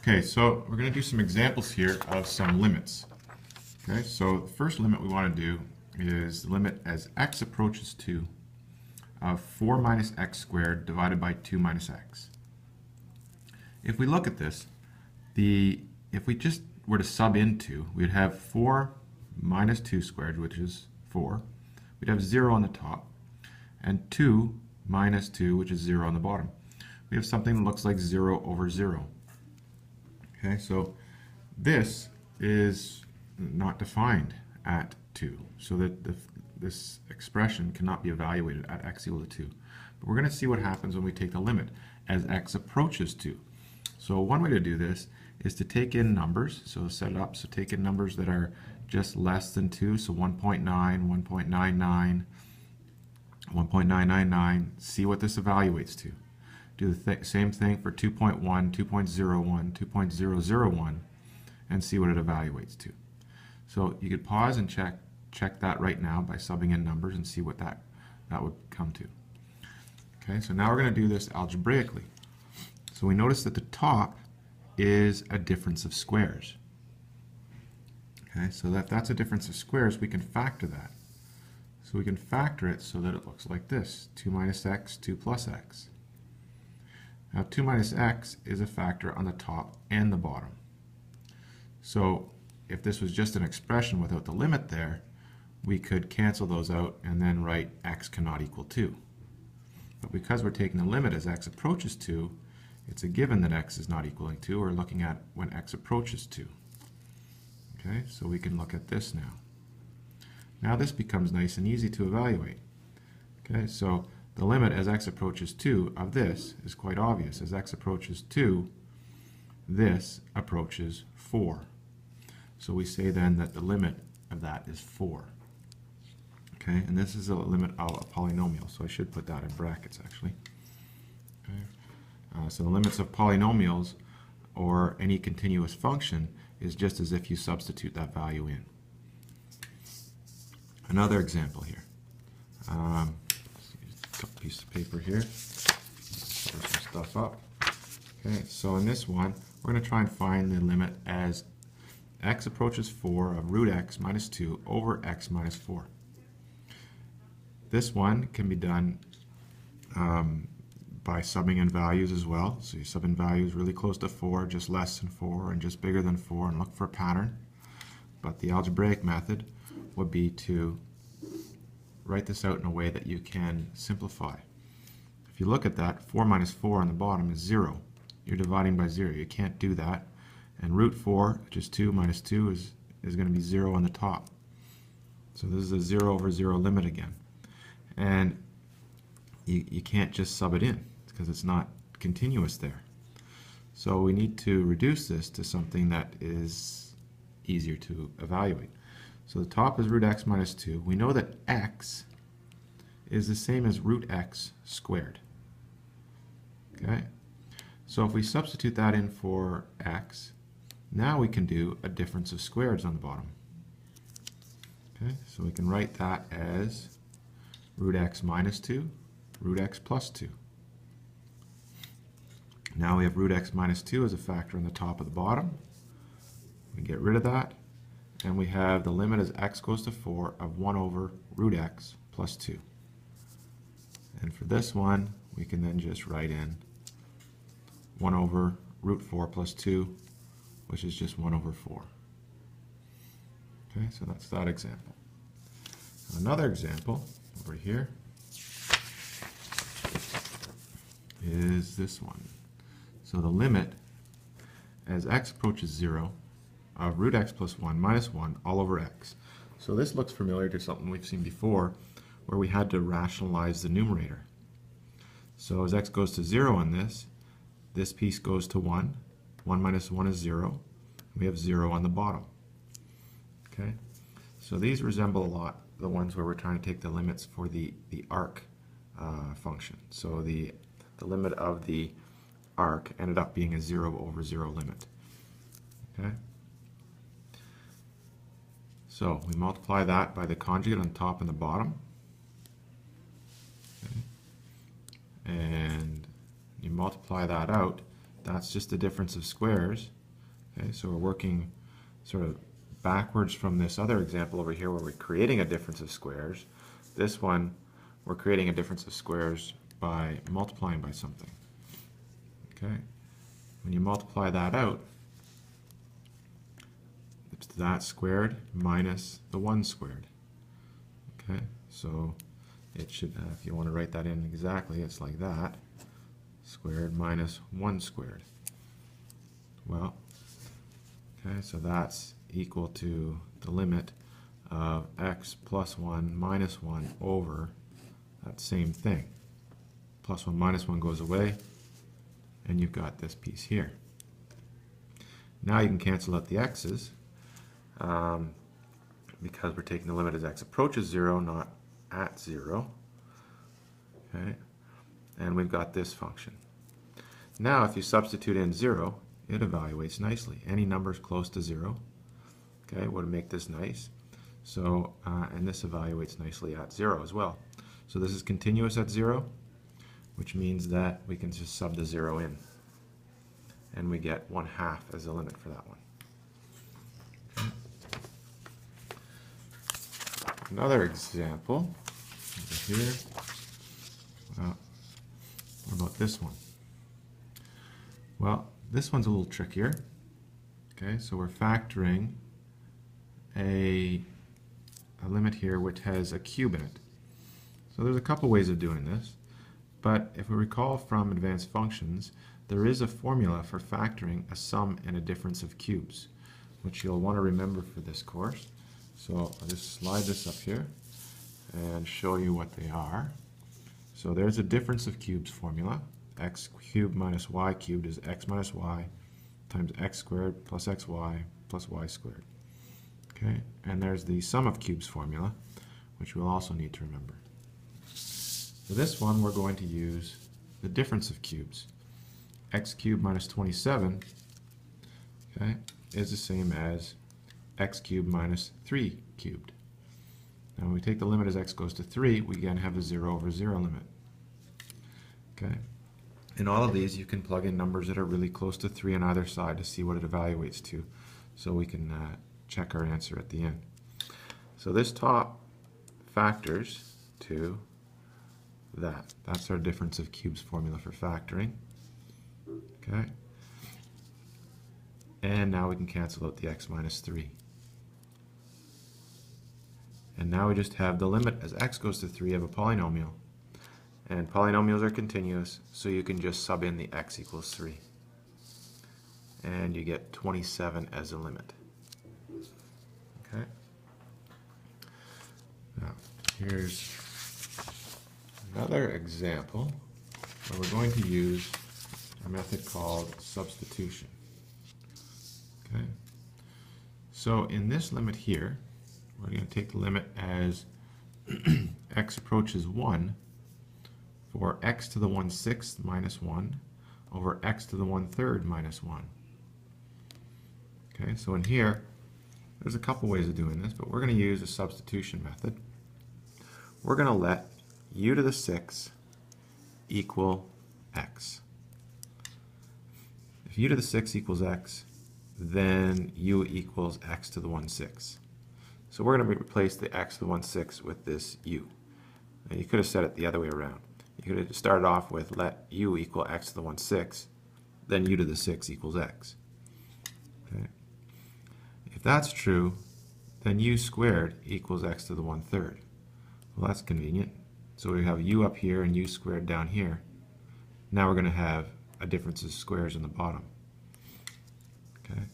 Okay, so we're going to do some examples here of some limits. Okay, so the first limit we want to do is the limit as x approaches 2 of 4 minus x squared divided by 2 minus x. If we look at this, if we just were to sub into, we'd have 4 minus 2 squared, which is 4. We'd have 0 on the top, and 2 minus 2, which is 0 on the bottom. We have something that looks like 0 over 0. Okay, so this is not defined at 2, so that this expression cannot be evaluated at x equal to 2. But we're going to see what happens when we take the limit as x approaches 2. So one way to do this is to take in numbers, so set it up, so take in numbers that are just less than 2, so 1.9, 1.99, 1.999, see what this evaluates to. Do the same thing for 2.1, 2.01, 2.001, and see what it evaluates to. So you could pause and check that right now by subbing in numbers and see what that would come to. Okay, so now we're going to do this algebraically. So we notice that the top is a difference of squares. Okay, so if that's a difference of squares, we can factor that. So we can factor it so that it looks like this: 2 minus x, 2 plus x. Now 2 minus x is a factor on the top and the bottom. So if this was just an expression without the limit there, we could cancel those out and then write x cannot equal 2. But because we're taking the limit as x approaches 2, it's a given that x is not equaling 2. We're looking at when x approaches 2. Okay, so we can look at this now. Now this becomes nice and easy to evaluate. Okay, so the limit as x approaches 2 of this is quite obvious. As x approaches 2, this approaches 4. So we say then that the limit of that is 4. Okay, and this is a limit of a polynomial, so I should put that in brackets actually. Okay. So the limits of polynomials or any continuous function is just as if you substitute that value in. Another example here. A piece of paper here. Cover some stuff up. Okay, so in this one, we're going to try and find the limit as x approaches 4 of root x minus 2 over x minus 4. This one can be done by subbing in values as well. So you sub in values really close to 4, just less than 4, and just bigger than 4, and look for a pattern. But the algebraic method would be to write this out in a way that you can simplify. If you look at that, 4 minus 4 on the bottom is 0. You're dividing by 0. You can't do that. And root 4, which is 2 minus 2, is going to be 0 on the top. So this is a 0 over 0 limit again. And you can't just sub it in because it's not continuous there. So we need to reduce this to something that is easier to evaluate. So the top is root x minus 2. We know that x is the same as root x squared. Okay? So if we substitute that in for x, now we can do a difference of squares on the bottom. Okay? So we can write that as root x minus 2, root x plus 2. Now we have root x minus 2 as a factor on the top of the bottom. We get rid of that. And we have the limit as x goes to 4 of 1 over root x plus 2. And for this one, we can then just write in 1 over root 4 plus 2, which is just 1 over 4. Okay, so that's that example. Another example over here is this one. So the limit as x approaches 0 of root x plus 1 minus 1 all over x. So this looks familiar to something we've seen before where we had to rationalize the numerator. So as x goes to 0 on this piece goes to 1. 1 minus 1 is 0. We have 0 on the bottom. Okay? So these resemble a lot the ones where we're trying to take the limits for the arc function. So the limit of the arc ended up being a 0 over 0 limit. Okay? So we multiply that by the conjugate on top and the bottom. Okay. And you multiply that out, that's just the difference of squares. Okay, so we're working sort of backwards from this other example over here where we're creating a difference of squares. This one, we're creating a difference of squares by multiplying by something. Okay, when you multiply that out, it's that squared minus the 1 squared. Okay, so it should, if you want to write that in exactly, it's like that. Squared minus 1 squared. Well, okay, so that's equal to the limit of x plus 1 minus 1 over that same thing. Plus 1 minus 1 goes away, and you've got this piece here. Now you can cancel out the x's, because we're taking the limit as x approaches 0, not at 0. Okay, and we've got this function. Now if you substitute in 0, it evaluates nicely. Any numbers close to 0, okay, would make this nice. So, and this evaluates nicely at 0 as well. So this is continuous at 0, which means that we can just sub the 0 in. And we get 1/2 as the limit for that one. Okay. Another example over here. What about this one? Well, this one's a little trickier. Okay, so we're factoring a limit here which has a cube in it. So there's a couple ways of doing this, but if we recall from advanced functions, there is a formula for factoring a sum and a difference of cubes, which you'll want to remember for this course. So I'll just slide this up here and show you what they are. So there's a difference of cubes formula. X cubed minus y cubed is x minus y times x squared plus xy plus y squared. Okay, and there's the sum of cubes formula, which we'll also need to remember. For this one, we're going to use the difference of cubes. X cubed minus 27, okay, is the same as x cubed minus 3 cubed. Now when we take the limit as x goes to 3, we again have the 0 over 0 limit. Okay. In all of these, you can plug in numbers that are really close to 3 on either side to see what it evaluates to, so we can check our answer at the end. So this top factors to that. That's our difference of cubes formula for factoring. Okay. And now we can cancel out the x minus 3. And now we just have the limit as x goes to 3 of a polynomial. And polynomials are continuous, so you can just sub in the x equals 3. And you get 27 as a limit. Okay. Now, here's another example where we're going to use a method called substitution. Okay. So in this limit here, we're going to take the limit as x approaches 1 for x to the 1/6 minus 1 over x to the 1/3 minus 1. Okay, so in here, there's a couple ways of doing this, but we're going to use a substitution method. We're going to let u to the 6 equal x. If u to the 6 equals x, then u equals x to the 1/6. So we're going to replace the x to the 1/6 with this u. Now you could have said it the other way around. You could have started off with let u equal x to the 1/6, then u to the 6 equals x. Okay. If that's true, then u squared equals x to the 1/3. Well, that's convenient. So we have u up here and u squared down here. Now we're going to have a difference of squares in the bottom. Okay.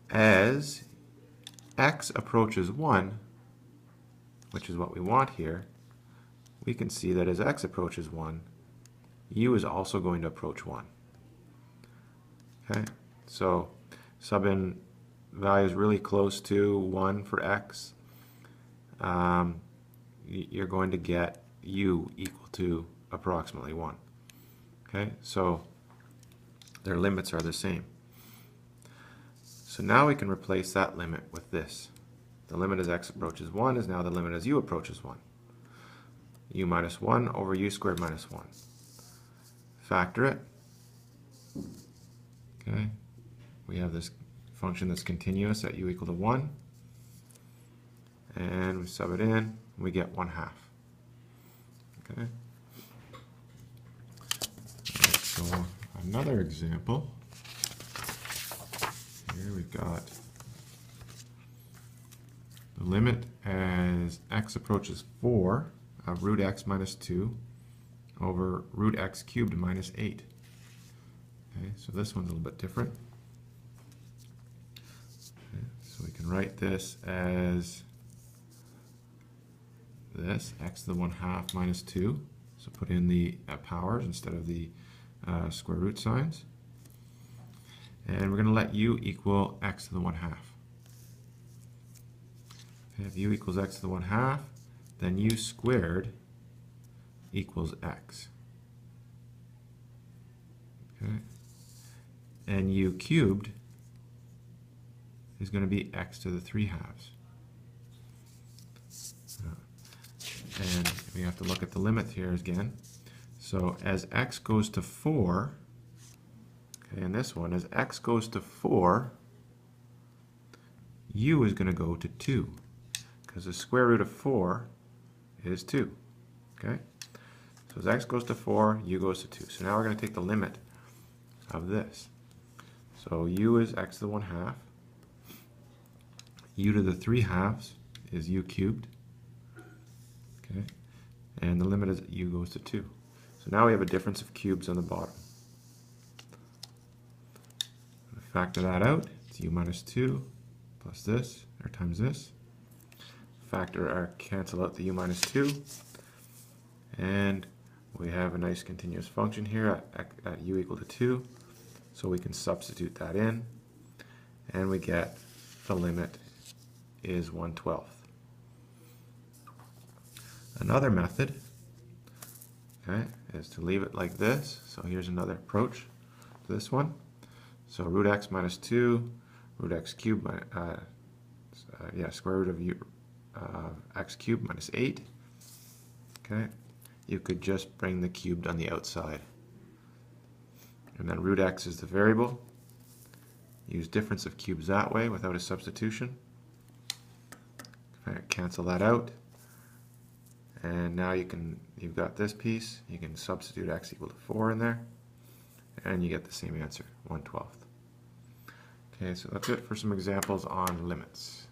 As x approaches 1, which is what we want here, we can see that as x approaches 1, u is also going to approach 1. Okay, so sub in values really close to 1 for x, you're going to get u equal to approximately 1. Okay, so their limits are the same. So now we can replace that limit with this. The limit as x approaches 1 is now the limit as u approaches 1. U minus 1 over u squared minus 1. Factor it, we have this function that's continuous at u equal to 1, and we sub it in, we get 1/2. Okay. Right, so another example. Here we've got the limit as x approaches 4 of root x minus 2 over root x cubed minus 8. Okay, so this one's a little bit different. Okay, so we can write this as this, x to the 1/2 minus 2. So put in the powers instead of the square root signs. And we're going to let u equal x to the 1/2. Okay, if u equals x to the 1/2, then u squared equals x. Okay. And u cubed is going to be x to the 3/2. And we have to look at the limit here again. So as x goes to 4, okay, in this one, as x goes to 4, u is going to go to 2, because the square root of 4 is 2. Okay? So as x goes to 4, u goes to 2. So now we're going to take the limit of this. So u is x to the 1/2. U to the 3/2 is u cubed. Okay? And the limit is u goes to 2. So now we have a difference of cubes on the bottom. Factor that out. It's u minus 2 plus this, or times this. Factor or cancel out the u minus 2. And we have a nice continuous function here at u equal to 2. So we can substitute that in. And we get the limit is 1/12. Another method, okay, is to leave it like this. So here's another approach to this one. So root x minus 2, root x cubed, square root of x cubed minus 8. Okay, you could just bring the cubed on the outside. And then root x is the variable. Use difference of cubes that way without a substitution. Cancel that out. And now you've got this piece, you can substitute x equal to 4 in there, and you get the same answer, 1/12. Okay, so that's it for some examples on limits.